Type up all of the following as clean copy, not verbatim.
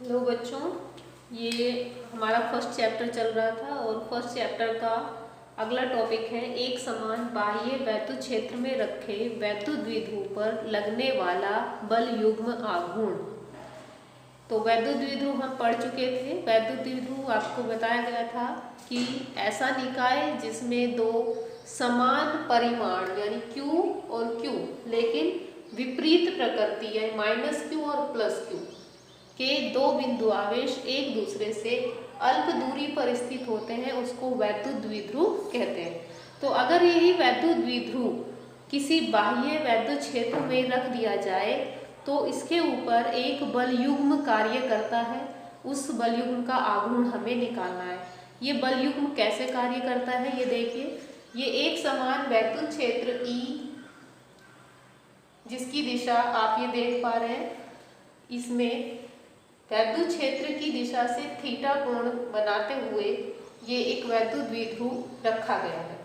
Hello बच्चों, ये हमारा फर्स्ट चैप्टर चल रहा था और फर्स्ट चैप्टर का अगला टॉपिक है एक समान बाह्य वैद्युत क्षेत्र में रखे वैद्युत द्विध्रुव पर लगने वाला बल युग्म आघूर्ण। तो वैद्युत द्विध्रुव हम पढ़ चुके थे। वैद्युत द्विध्रुव आपको बताया गया था कि ऐसा निकाय जिसमें दो समान परिमाण यानी Q और Q लेकिन विपरीत प्रकृति यानी माइनस Q और प्लस Q के दो बिंदु आवेश एक दूसरे से अल्प दूरी पर स्थित होते हैं, उसको वैद्युत द्विध्रुव कहते हैं। तो अगर यही वैद्युत द्विध्रुव किसी बाह्य वैद्युत क्षेत्र में रख दिया जाए तो इसके ऊपर एक बल युग्म कार्य करता है। उस बल युग्म का आघूर्ण हमें निकालना है। ये बल युग्म कैसे कार्य करता है ये देखिए। ये एक समान वैद्युत क्षेत्र E जिसकी दिशा आप ये देख पा रहे हैं, इसमें वैद्युत क्षेत्र की दिशा से थीटा कोण बनाते हुए ये एक वैद्युत द्विध्रुव रखा गया है।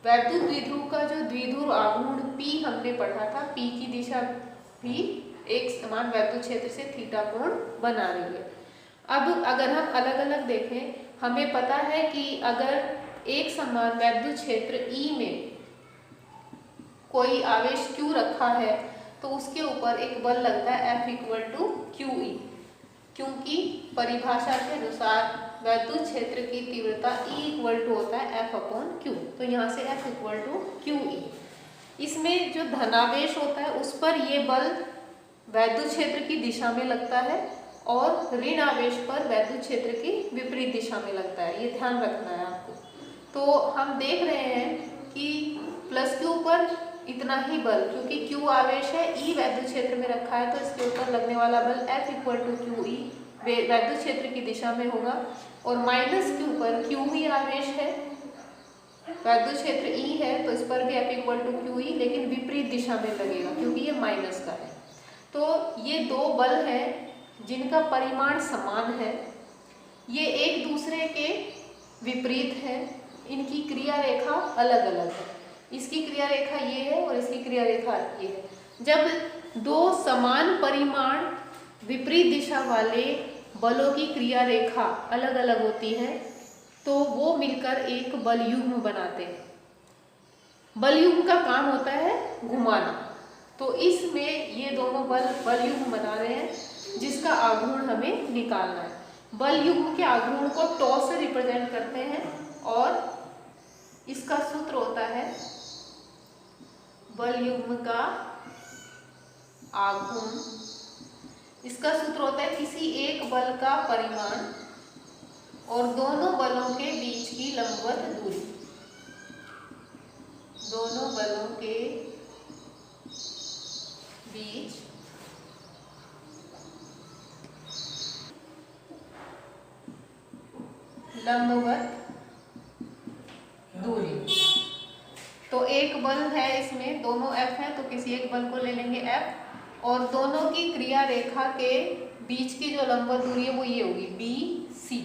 वैद्युत द्विध्रुव का जो द्विध्रुव आघूर्ण P हमने पढ़ा था, P की दिशा भी एक समान वैद्युत क्षेत्र से थीटा कोण बना रही है। अब अगर हम अलग अलग देखें, हमें पता है कि अगर एक समान वैद्युत क्षेत्र E में कोई आवेश Q रखा है तो उसके ऊपर एक बल लगता है F इक्वल टू QE, क्योंकि परिभाषा के अनुसार वैद्युत क्षेत्र की तीव्रता E इक्वल टू होता है F अपॉन Q। तो यहाँ से F इक्वल टू QE। इसमें जो धनावेश होता है उस पर ये बल वैद्युत क्षेत्र की दिशा में लगता है और ऋण आवेश पर वैद्युत क्षेत्र की विपरीत दिशा में लगता है। ये ध्यान रखना है आपको। तो हम देख रहे हैं कि प्लस Q पर इतना ही बल, क्योंकि Q आवेश है, E वैद्युत क्षेत्र में रखा है, तो इसके ऊपर लगने वाला बल F इक्वल टू QE वैद्युत क्षेत्र की दिशा में होगा। और माइनस Q पर Q ही आवेश है, वैद्युत क्षेत्र E है, तो इस पर भी F इक्वल टू QE लेकिन विपरीत दिशा में लगेगा क्योंकि ये माइनस का है। तो ये दो बल हैं जिनका परिमाण समान है, ये एक दूसरे के विपरीत है, इनकी क्रिया रेखा अलग अलग है। इसकी क्रिया रेखा ये है और इसकी क्रिया रेखा ये है। जब दो समान परिमाण विपरीत दिशा वाले बलों की क्रिया रेखा अलग अलग होती है तो वो मिलकर एक बल युग्म बनाते हैं। बल युग्म का काम होता है घुमाना। तो इसमें ये दोनों बल युग्म बना रहे हैं जिसका आघूर्ण हमें निकालना है। बल युग्म के आघूर्ण को टॉ से रिप्रेजेंट करते हैं और इसका सूत्र होता है बल युग्म का आघूर्ण। इसका सूत्र होता है किसी एक बल का परिमाण और दोनों बलों के बीच की लंबवत दूरी। दोनों बलों के बीच लंबवत दूरी। तो एक बल है, इसमें दोनों F है, तो किसी एक बल को ले लेंगे F और दोनों की क्रिया रेखा के बीच की जो लंबवत दूरी है वो ये होगी BC।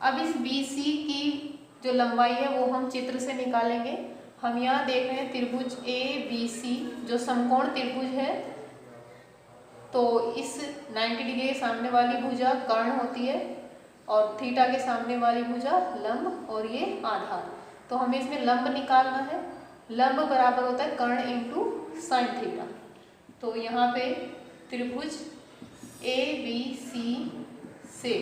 अब इस BC की जो लंबाई है वो हम चित्र से निकालेंगे। हम यहाँ देख रहे हैं त्रिभुज ABC जो समकोण त्रिभुज है। तो इस 90 डिग्री के सामने वाली भुजा कर्ण होती है और थीटा के सामने वाली भुजा लंब और ये आधार। तो हमें इसमें लंब निकालना है। लंब बराबर होता है कर्ण इंटू साइन थीटा। तो यहाँ पे त्रिभुज ABC से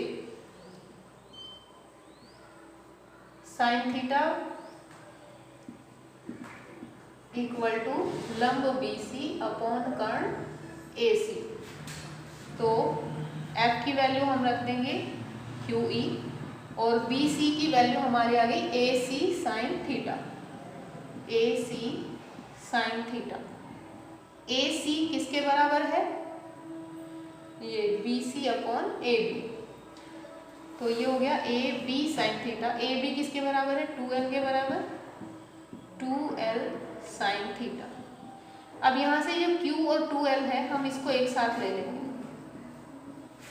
साइन थीटा इक्वल टू लंब BC अपॉन कर्ण AC। तो F की वैल्यू हम रख देंगे QE और BC की वैल्यू हमारी आ गई AC sine theta. AC sine theta. AC किसके बराबर है? ये BC अपॉन AB। तो ये हो गया AB साइन थीटा। AB किसके बराबर है? 2L के बराबर, 2L साइन थीटा। अब यहाँ से जो Q और 2L है हम इसको एक साथ ले लेंगे।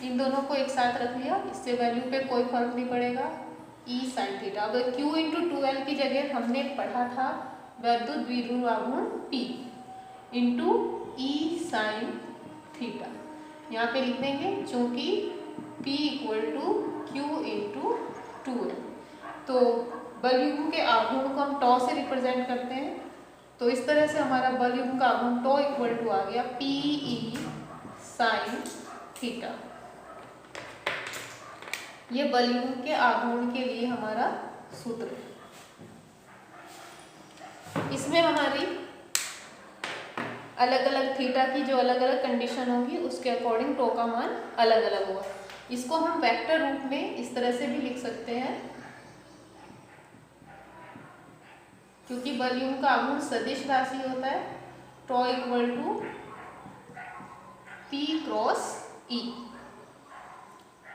इन दोनों को एक साथ रख लिया, इससे वैल्यू पे कोई फर्क नहीं पड़ेगा। E sine theta. अब Q इंटू 2L की जगह हमने पढ़ा था वैद्युत द्विध्रुव आघूर्ण P into E sine theta. यहाँ पे लिख देंगे चूंकि P = Q × 2 है, तो बल युग्म के आघूर्ण को हम टॉ से रिप्रेजेंट करते हैं। तो इस तरह से हमारा बल युग्म का आघूर्ण टॉ = आ गया PE sin थीटा। ये बल युग्म के आघूर्ण के लिए हमारा सूत्र है। इसमें हमारी अलग अलग थीटा की जो अलग अलग कंडीशन होंगी उसके अकॉर्डिंग टॉ का मान अलग अलग होगा। इसको हम वेक्टर रूप में इस तरह से भी लिख सकते हैं, क्योंकि बल युग्म का आघूर्ण सदिश राशि होता है। टॉ = P × E,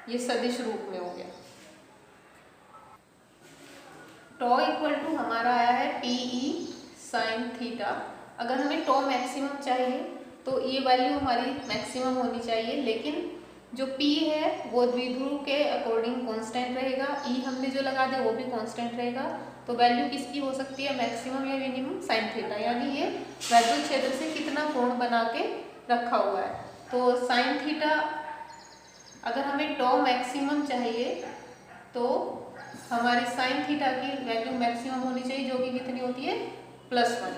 ये सदिश रूप में हो गया। टॉ = हमारा आया है PE sin थीटा। अगर हमें टॉ मैक्सिमम चाहिए तो ये वैल्यू हमारी मैक्सिमम होनी चाहिए, लेकिन जो P है वो द्विध्रुव के अकॉर्डिंग कांस्टेंट रहेगा, E हमने जो लगा दिया वो भी कांस्टेंट रहेगा। तो वैल्यू किसकी हो सकती है, मैक्सिमम या मिनिमम, sin थीटा। यानी ये वैद्युत क्षेत्र से कितना कोण बना के रखा हुआ है। तो sin थीटा, अगर हमें टॉ मैक्सिमम चाहिए तो हमारी sin थीटा की वैल्यू मैक्सिमम होनी चाहिए, जो कि कितनी होती है +1।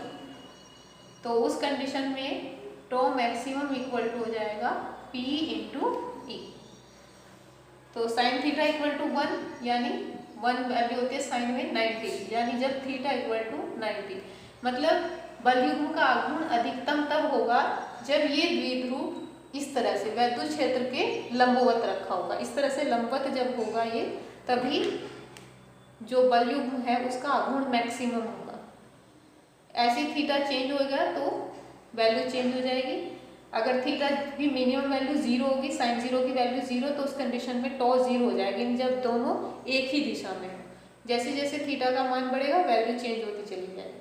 तो उस कंडीशन में टॉ मैक्सिमम = हो जाएगा P × E। तो sin थीटा = 1, यानी 1 वैल्यू होती है sin में 90, यानी जब थीटा = 90। मतलब बल युग्म का आघूर्ण अधिकतम तब होगा जब ये द्विध्रुव इस तरह से वैद्युत क्षेत्र के लंबवत रखा होगा। इस तरह से लंबवत जब होगा ये, तभी जो बल युग्म है उसका आघूर्ण मैक्सिमम होगा। ऐसे थीटा चेंज होगा तो वैल्यू चेंज हो जाएगी। अगर थीटा की मिनिमम वैल्यू 0 होगी, sin 0 की वैल्यू 0, तो उस कंडीशन में टॉ 0 हो जाएगी, जब दोनों एक ही दिशा में हो। जैसे जैसे थीटा का मान बढ़ेगा वैल्यू चेंज होती चली जाएगी।